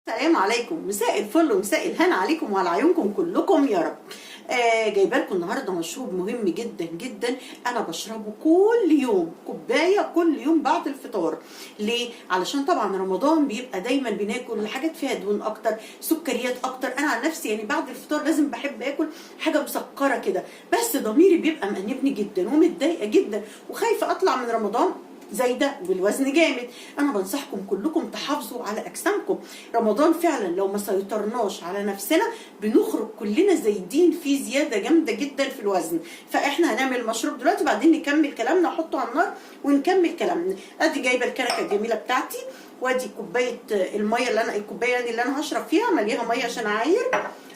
السلام عليكم، مساء الفل ومساء الهنا عليكم وعلى عيونكم كلكم يا رب. جايبه لكم النهارده مشروب مهم جدا جدا. انا بشربه كل يوم كوبايه كل يوم بعد الفطار. ليه؟ علشان طبعا رمضان بيبقى دايما بناكل حاجات فيها دهون اكتر، سكريات اكتر. انا عن نفسي يعني بعد الفطار لازم بحب اكل حاجه مسكره كده، بس ضميري بيبقى مأنبني جدا ومتضايقه جدا وخايفه اطلع من رمضان زايده والوزن جامد. انا بنصحكم كلكم تحافظوا على اجسامكم. رمضان فعلا لو ما سيطرناش على نفسنا بنخرج كلنا زايدين في زياده جامده جدا في الوزن. فاحنا هنعمل مشروب دلوقتي بعدين نكمل كلامنا، احطه على النار ونكمل كلامنا. ادي جايبه الكنكه الجميله بتاعتي، وادي كوبايه الميه الكوبايه اللي انا هشرب فيها مليها ميه عشان اعاير.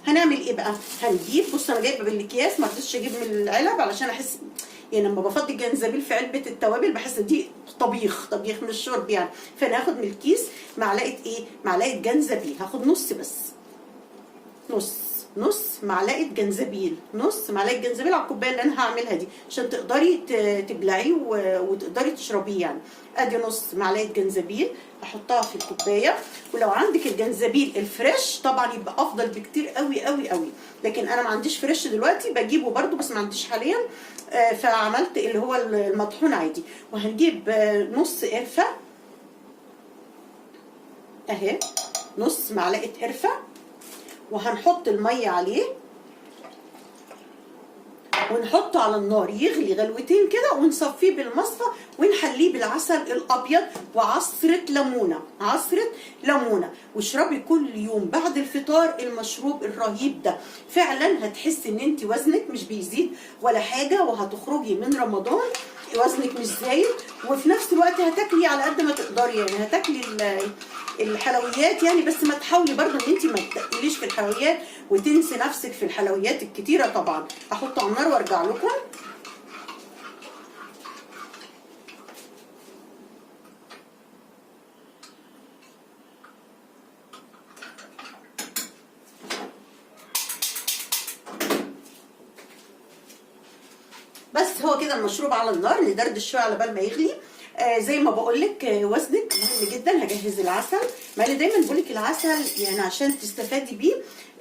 هنعمل ايه بقى؟ هنجيب، بص انا جايبه بالاكياس، ما رضيتش اجيب من العلب علشان احس يعني لما بفضي الجنزبيل في علبه التوابل بحس دي طبيخ مش شرب يعني. فانا هاخد من الكيس معلقه معلقه جنزبيل. هاخد نص بس، نص معلقه جنزبيل، نص معلقه جنزبيل على الكوبايه اللي انا هعملها دي عشان تقدري تبلعيه وتقدري تشربيه يعني. ادي نص معلقه جنزبيل احطها في الكوبايه. ولو عندك الجنزبيل الفريش طبعا يبقى افضل بكتير قوي قوي قوي، لكن انا ما عنديش فريش دلوقتي، بجيبه برده بس ما عنديش حاليا. فعملت اللي هو المطحون عادي. وهنجيب نص قرفه اهي، نص معلقه قرفه، وهنحط الميه عليه ونحطه على النار يغلي غلوتين كده ونصفيه بالمصفى ونحليه بالعسل الابيض وعصره ليمونه واشربي كل يوم بعد الفطار المشروب الرهيب ده. فعلا هتحسي ان انت وزنك مش بيزيد ولا حاجه، وهتخرجي من رمضان وزنك مش زايد، وفي نفس الوقت هتاكلي على قد ما تقدري يعني. هتاكلي الحلويات يعني، بس ما تحاولي برضو ان انت ما تقليش في الحلويات وتنسي نفسك في الحلويات الكتيره. طبعا احطه على النار وارجع لكم. بس هو كده المشروب على النار، ندردش شويه على بال ما يغلي. زي ما بقول لك وزنك مهم جدا. هجهز العسل، ما انا دايما بقول لك العسل يعني عشان تستفادي بيه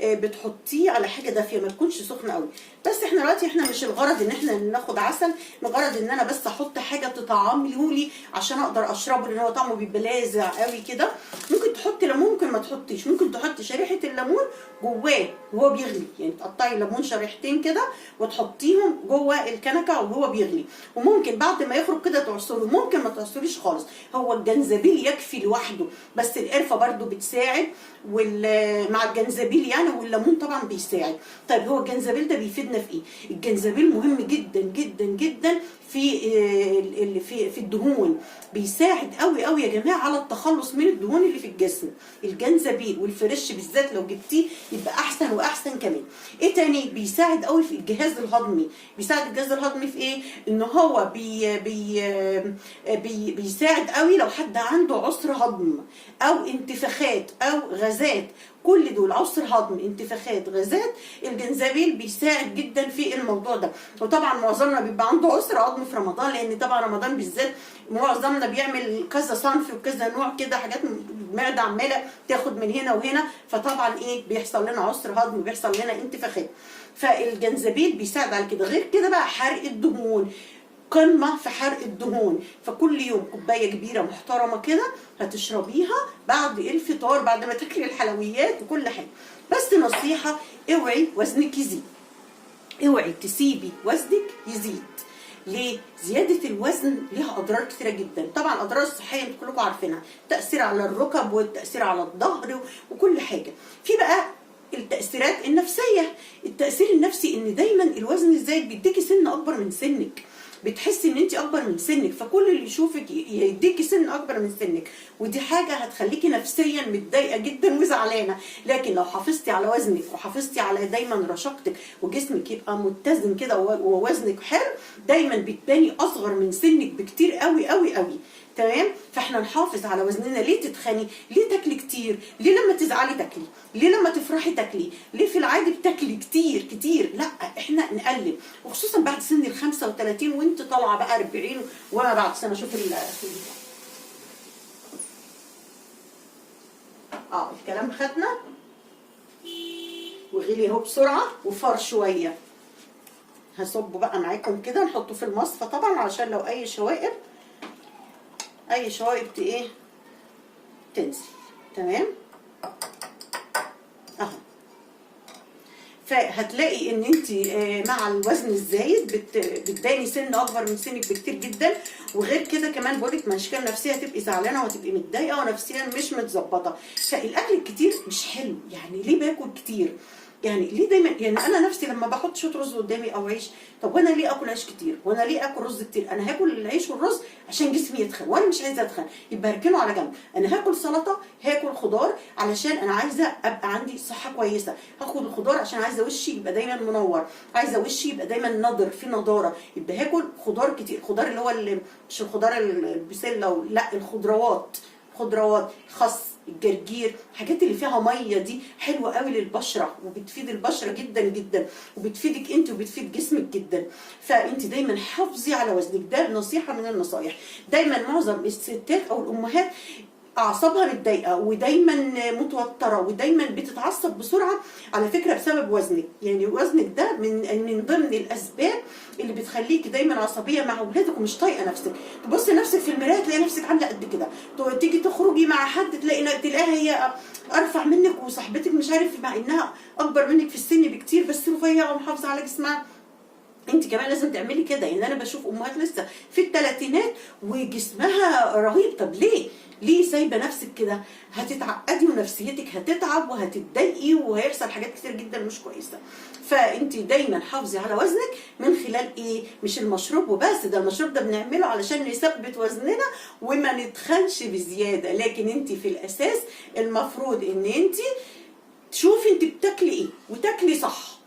بتحطيه على حاجه دافيه ما تكونش سخنه قوي. بس احنا دلوقتي مش الغرض ان احنا ناخد عسل، الغرض ان انا بس احط حاجه تطعمه لي عشان اقدر اشربه، لان هو طعمه بيبقى لاذع قوي كده. ممكن تحطي ليمون، ممكن ما تحطيش، ممكن تحطي شريحه الليمون جواه وهو بيغلي، يعني تقطعي الليمون شريحتين كده وتحطيهم جوه الكنكه وهو بيغلي. وممكن بعد ما يخرج كده تعصره، ممكن ما تعصريش خالص. هو الجنزبيل يكفي لوحده، بس القرفه برده بتساعد مع الجنزبيل يعني، والليمون طبعا بيساعد. طيب هو الجنزبيل ده بيفيدنا في ايه؟ الجنزبيل مهم جدا جدا جدا في الدهون، بيساعد قوي قوي يا جماعه على التخلص من الدهون اللي في الجسم. الجنزبيل والفريش بالذات لو جبتيه يبقى احسن واحسن كمان. ايه تاني؟ بيساعد قوي في الجهاز الهضمي. بيساعد الجهاز الهضمي في ايه؟ ان هو بيساعد قوي لو حد عنده عسر هضم او انتفاخات او غازات، كل دول عسر هضم انتفاخات غازات، الجنزبيل بيساعد جدا في الموضوع ده. وطبعا معظمنا بيبقى عنده عسر هضم في رمضان، لان طبعا رمضان بالذات معظمنا بيعمل كذا صنف وكذا نوع كده حاجات، المعده عماله تاخد من هنا وهنا، فطبعا بيحصل لنا عسر هضم وبيحصل لنا انتفاخات. فالجنزبيل بيساعد على كده. غير كده بقى حرق الدهون، قمه في حرق الدهون. فكل يوم كوبايه كبيره محترمه كده هتشربيها بعد الفطار، بعد ما تاكلي الحلويات وكل حاجه. بس نصيحه، اوعي وزنك يزيد، اوعي تسيبي وزنك يزيد. ليه؟ زياده الوزن ليها اضرار كثيره جدا. طبعا اضرار الصحيه انتوا كلكم عارفينها، تاثير على الركب والتاثير على الظهر وكل حاجه. في بقى التاثيرات النفسيه. التاثير النفسي ان دايما الوزن الزايد بيديكي سن اكبر من سنك، بتحسي ان انت اكبر من سنك، فكل اللي يشوفك يديكي سن اكبر من سنك، ودي حاجه هتخليكي نفسيا متضايقه جدا وزعلانه. لكن لو حافظتي على وزنك وحافظتي على دايما رشاقتك وجسمك يبقى متزن كده ووزنك حلو، دايما بتباني اصغر من سنك بكتير قوي قوي قوي. تمام؟ فاحنا نحافظ على وزننا. ليه تتخني؟ ليه تاكلي كتير؟ ليه لما تزعلي تاكلي؟ ليه لما تفرحي تاكلي؟ ليه في العادي بتاكلي كتير كتير؟ لا، احنا نقلل، وخصوصا بعد سن ال 35 وانت طالعه بقى 40 وما بعد سنه. شوف الكلام خدنا وغلي اهو بسرعه وفار شويه. هصبه بقى معاكم كده، نحطه في المصفى طبعا علشان لو اي شوائب ايه تنزل. تمام اهو. فهتلاقي ان انت مع الوزن الزايد بتباني سن اكبر من سنك بكتير جدا. وغير كده كمان بقولك مشكله نفسيه، هتبقي زعلانه وهتبقي متضايقه ونفسيا مش متظبطه. فالاكل الكتير مش حلو. يعني ليه باكل كتير؟ يعني ليه دايما، يعني انا نفسي لما بحط شويه رز قدامي او عيش، طب وانا ليه اكل عيش كتير؟ وانا ليه اكل رز كتير؟ انا هاكل العيش والرز عشان جسمي يتخن، وانا مش عايزه اتخن، يبقى هركنه على جنب. انا هاكل سلطه، هاكل خضار علشان انا عايزه ابقى عندي صحه كويسه. هاخد الخضار عشان عايزه وشي يبقى دايما منور، عايزه وشي يبقى دايما نضر في نضاره، يبقى هاكل خضار كتير. خضار اللي هو مش الخضار البسله، لا، خضروات، خس، الجرجير، الحاجات اللي فيها ميه دي حلوه قوي للبشره وبتفيد البشره جدا جدا، وبتفيدك انت وبتفيد جسمك جدا. فانت دايما حافظي على وزنك، ده نصيحه من النصايح. دايما معظم الستات او الامهات اعصابها متضايقه ودايما متوتره ودايما بتتعصب بسرعه، على فكره بسبب وزنك. يعني وزنك ده من ضمن الاسباب اللي بتخليكي دايما عصبيه مع اولادك ومش طايقه نفسك. تبصي لنفسك في المرايه تلاقي نفسك عامله قد كده، تيجي تخرجي مع حد تلاقيها هي ارفع منك وصاحبتك مش عارف، مع انها اكبر منك في السن بكتير بس رفيعه ومحافظه على جسمها. انت كمان لازم تعملي كده. يعني انا بشوف امهات لسه في الثلاثينات وجسمها رهيب. طب ليه سايبه نفسك كده؟ هتتعقدي ونفسيتك هتتعب وهتتضايقي وهيحصل حاجات كتير جدا مش كويسه. فانت دايما حافظي على وزنك من خلال ايه؟ مش المشروب وبس، ده المشروب ده بنعمله علشان نثبت وزننا وما نتخنش بزياده، لكن انت في الاساس المفروض ان انت تشوفي انت بتاكلي ايه وتاكلي صح،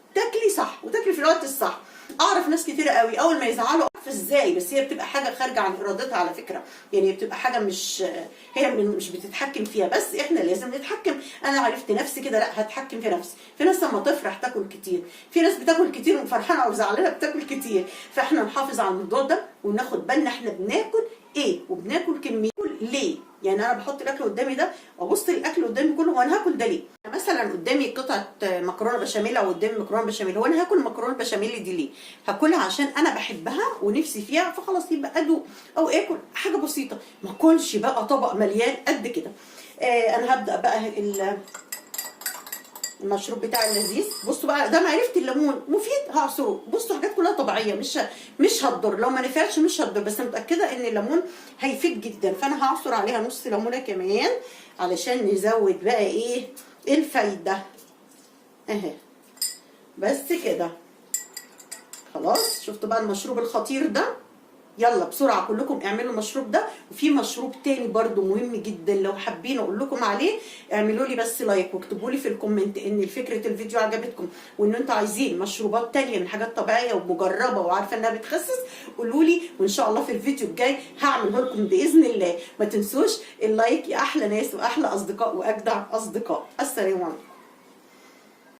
وتاكلي في الوقت الصح. اعرف ناس كتيره قوي اول ما يزعلوا عارفه ازاي، بس هي بتبقى حاجه خارجه عن ارادتها على فكره. يعني هي بتبقى حاجه مش بتتحكم فيها، بس احنا لازم نتحكم. انا عرفت نفسي كده، لا هتحكم في نفسي. في ناس لما تفرح تاكل كتير، في ناس بتاكل كتير وفرحانه او زعلانه بتاكل كتير. فاحنا نحافظ على الموضوع ده وناخد بالنا احنا بناكل ايه وبناكل كميه ليه. يعني انا بحط الاكل قدامي ده وابص الاكل قدامي كله، هو انا هاكل ده ليه؟ مثلا قدامي قطعه مكرونه بشاميل او قدامي مكرونه بشاميل، هو انا هاكل مكرونه بشاميل دي ليه؟ هاكلها عشان انا بحبها ونفسي فيها فخلاص يبقى ادوق، او اكل حاجه بسيطه، ما اكلش بقى طبق مليان قد كده. انا هبدا بقى المشروب بتاع اللذيذ. بصوا بقى، ده معرفه الليمون مفيد هعصره. بصوا حاجات كلها طبيعيه مش هتضر، لو ما نفعش مش هتضر، بس متاكده ان الليمون هيفيد جدا. فانا هعصر عليها نص ليمونه كمان علشان نزود بقى ايه الفايده اهي. بس كده خلاص. شفتوا بقى المشروب الخطير ده؟ يلا بسرعه كلكم اعملوا المشروب ده. وفي مشروب تاني برده مهم جدا لو حابين اقول لكم عليه، اعملوا لي بس لايك واكتبوا لي في الكومنت ان فكره الفيديو عجبتكم وان انتوا عايزين مشروبات تانيه من حاجات طبيعيه ومجربه وعارفه انها بتخسس، قولوا لي وان شاء الله في الفيديو الجاي هعمله لكم باذن الله. ما تنسوش اللايك يا احلى ناس واحلى اصدقاء واجدع اصدقاء. السلام عليكم.